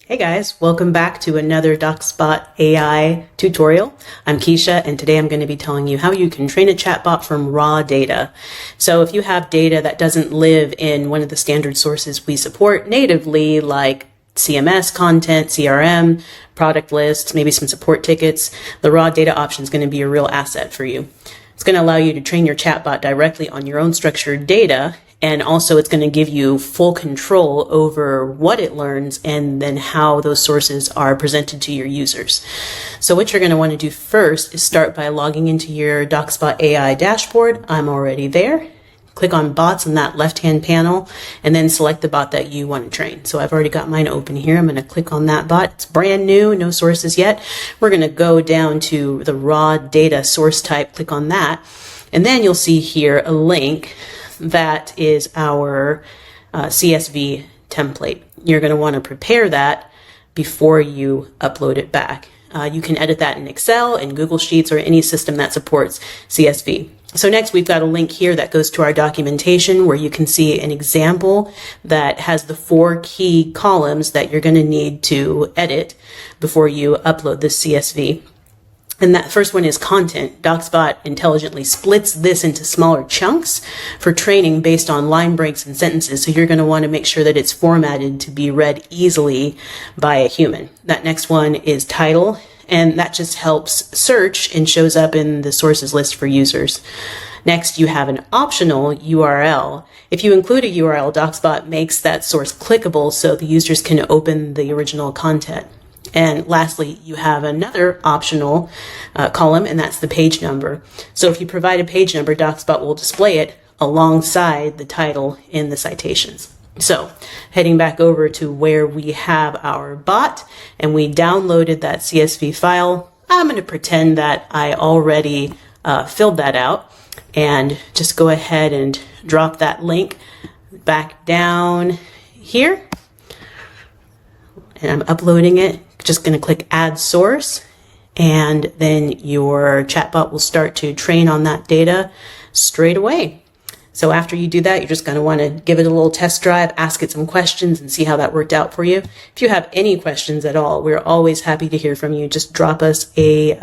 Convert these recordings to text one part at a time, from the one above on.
Hey guys, welcome back to another DocsBot AI tutorial. I'm Keisha, and today I'm going to be telling you how you can train a chatbot from raw data. So if you have data that doesn't live in one of the standard sources we support natively, like CMS content, CRM, product lists, maybe some support tickets, the raw data option is going to be a real asset for you. It's going to allow you to train your chatbot directly on your own structured data. And also it's going to give you full control over what it learns and then how those sources are presented to your users. So what you're going to want to do first is start by logging into your DocsBot AI dashboard. I'm already there. Click on bots on that left-hand panel and then select the bot that you want to train. So I've already got mine open here. I'm going to click on that bot. It's brand new, no sources yet. We're going to go down to the raw data source type, click on that, and then you'll see here a link that is our CSV template. You're going to want to prepare that before you upload it back. You can edit that in Excel and Google Sheets or any system that supports CSV. So next we've got a link here that goes to our documentation where you can see an example that has the 4 key columns that you're going to need to edit before you upload this CSV. And that first one is content. DocsBot intelligently splits this into smaller chunks for training based on line breaks and sentences. So you're going to want to make sure that it's formatted to be read easily by a human. That next one is title, and that just helps search and shows up in the sources list for users. Next, you have an optional URL. If you include a URL, DocsBot makes that source clickable so the users can open the original content. And lastly, you have another optional column, and that's the page number. So if you provide a page number, DocsBot will display it alongside the title in the citations. So heading back over to where we have our bot and we downloaded that CSV file, I'm going to pretend that I already filled that out and just go ahead and drop that link back down here. And I'm uploading it. Just going to click add source, and then your chatbot will start to train on that data straight away. So after you do that, you're just going to want to give it a little test drive, ask it some questions and see how that worked out for you. If you have any questions at all, we're always happy to hear from you. Just drop us a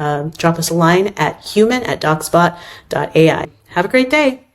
line at human@docsbot.ai. Have a great day.